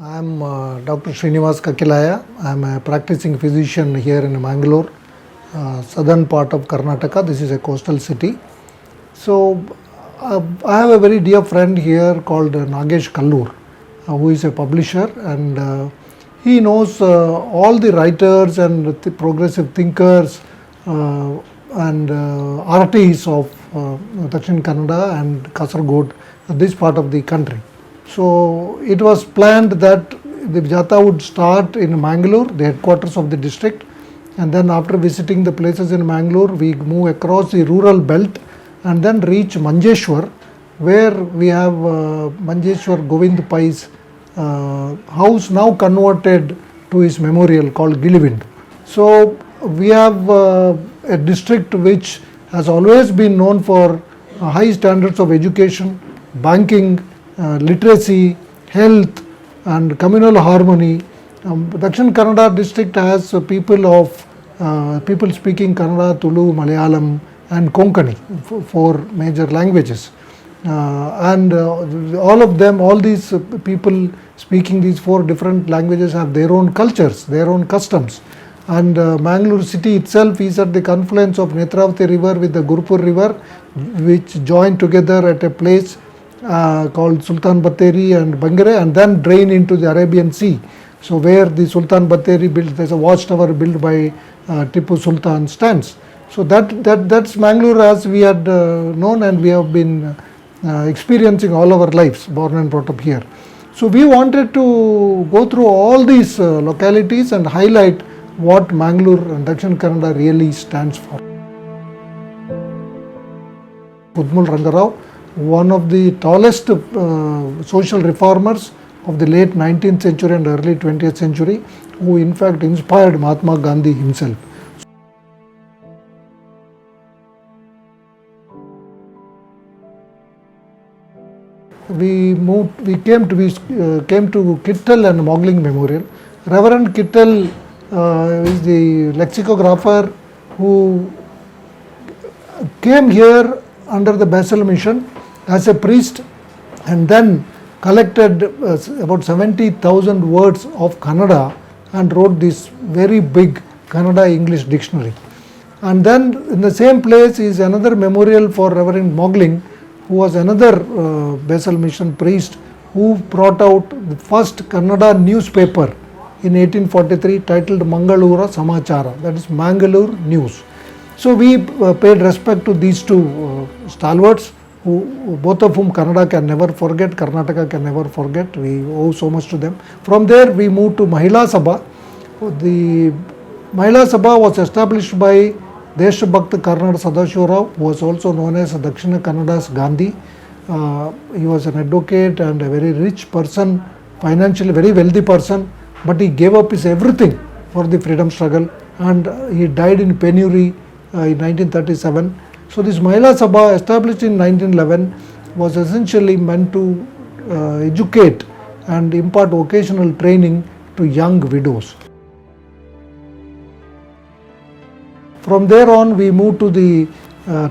I'm Dr. Srinivas Kakilaya. I'm a practicing physician here in Mangalore, southern part of Karnataka. This is a coastal city. So, I have a very dear friend here called Nagesh Kallur, who is a publisher, and he knows all the writers and the progressive thinkers and artists of Dakshin Kannada and Kasargod, this part of the country. So it was planned that the Jatha would start in Mangalore, the headquarters of the district, and then after visiting the places in Mangalore, we move across the rural belt and then reach Manjeshwaram, where we have Manjeshwar Govind Pai's house, now converted to his memorial, called Gilivindu. So we have a district which has always been known for high standards of education, banking, literacy, health and communal harmony. Dakshin Kannada district has people speaking Kannada, Tulu, Malayalam and Konkani, four major languages. All of them, all these people speaking these four different languages have their own cultures, their own customs. And Mangaluru city itself is at the confluence of Netravati river with the Gurupur river, which join together at a place called Sultan Batteri and Bangare, and then drain into the Arabian Sea. So where the Sultan Batteri built, there's a watchtower built by Tipu Sultan stands. So that's Mangalore as we had known, and we have been experiencing all our lives, born and brought up here. So we wanted to go through all these localities and highlight what Mangalore and Dakshin Kannada really stands for. Kudmul Ranga, one of the tallest social reformers of the late 19th century and early 20th century, who in fact inspired Mahatma Gandhi himself. We came to Kittal and Mogling Memorial. Reverend Kittal is the lexicographer who came here under the Basel mission as a priest, and then collected about 70,000 words of Kannada and wrote this very big Kannada English dictionary. And then in the same place is another memorial for Reverend Mogling, who was another Basel mission priest, who brought out the first Kannada newspaper in 1843 titled Mangaluru Samachara, that is Mangalore News. So we paid respect to these two stalwarts, both of whom Kannada can never forget, Karnataka can never forget. We owe so much to them. From there we moved to Mahila Sabha. The Mahila Sabha was established by Deshabhakt Karnal Sadashiva Rao, who was also known as Dakshina Kannada's Gandhi. He was an advocate and a very rich person, financially very wealthy person, but he gave up his everything for the freedom struggle, and he died in penury in 1937. So this Mahila Sabha, established in 1911, was essentially meant to educate and impart vocational training to young widows. From there on we moved to the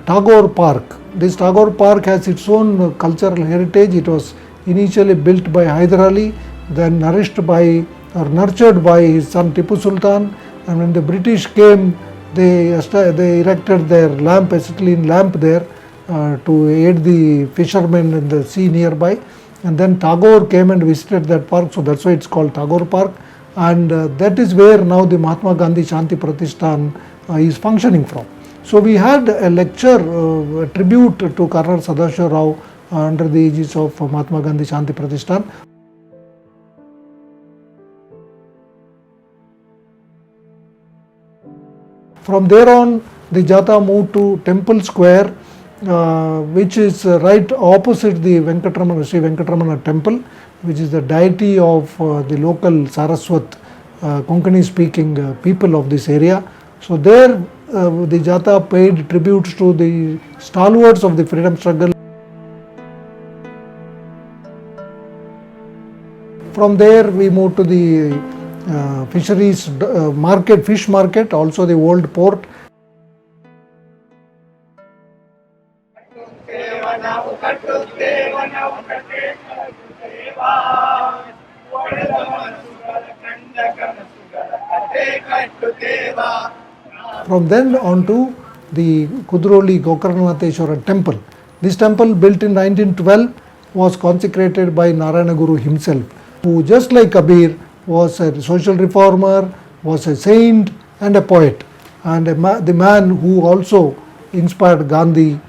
Tagore Park. This Tagore Park has its own cultural heritage. It was initially built by Hyder Ali, then nurtured by his son Tipu Sultan, and when the British came, they erected their acetylene lamp there to aid the fishermen in the sea nearby. And then Tagore came and visited that park, so that's why it's called Tagore Park. And that is where now the Mahatma Gandhi Shanti Pratishthan is functioning from. So we had a lecture, a tribute to Karnal Sadashiva Rao under the aegis of Mahatma Gandhi Shanti Pratishthan. From there on, the Jatha moved to Temple Square, which is right opposite the Sri Venkatramana temple, which is the deity of the local Saraswat, Konkani speaking people of this area. So there the Jatha paid tributes to the stalwarts of the freedom struggle. From there we moved to the fisheries market, fish market, also the old port. ನಾವು ಕಟ್ಟುತ್ತೇವ ನಾವು ಕಟ್ಟೆ ಕಟ್ಟುತ್ತೇವ From then on to the Kudroli Gokarnatheshwara temple. This temple, built in 1912, was consecrated by Narayana Guru himself, who, just like Kabir, was a social reformer, was a saint and a poet, and the man who also inspired Gandhi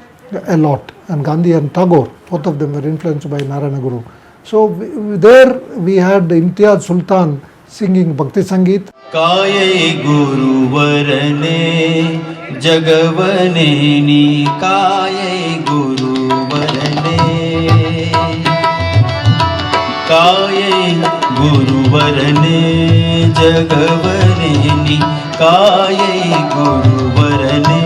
a lot. And Gandhi and Tagore, both of them were influenced by Narayana Guru. So there we had Imtiaz Sultan singing Bhakti Sangeet. Kaye Guru Varane Jagavane Ni Kaye Guru Varane Kaye Guru Varane Jagavane Ni Kaye Guru Varane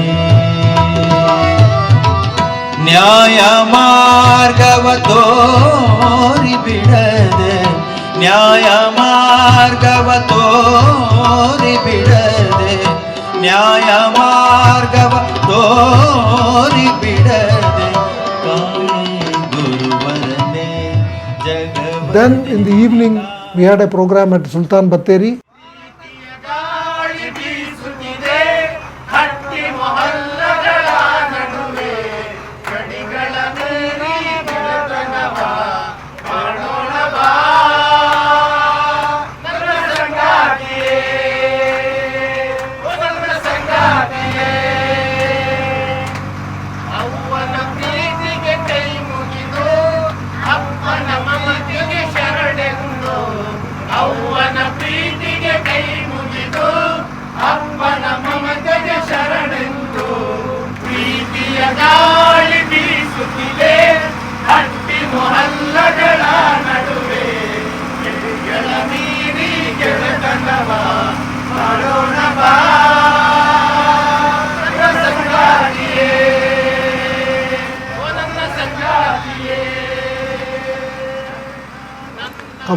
Nyaya Margava Tori Bidade Nyaya Margava Tori Bidade Nyaya Margava Tori Bidade Kaye Guru Varane Jagavane. Then in the evening we had a program at Sultan Batteri.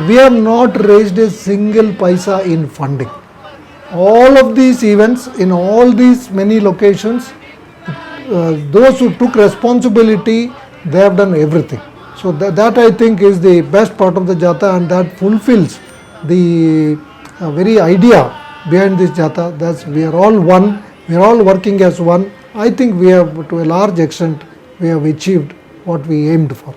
We have not raised a single paisa in funding. All of these events in all these many locations, those who took responsibility, they have done everything. So that I think is the best part of the Jatha, and that fulfills the very idea behind this Jatha. That we are all one, we are all working as one. I think we have, to a large extent, we have achieved what we aimed for.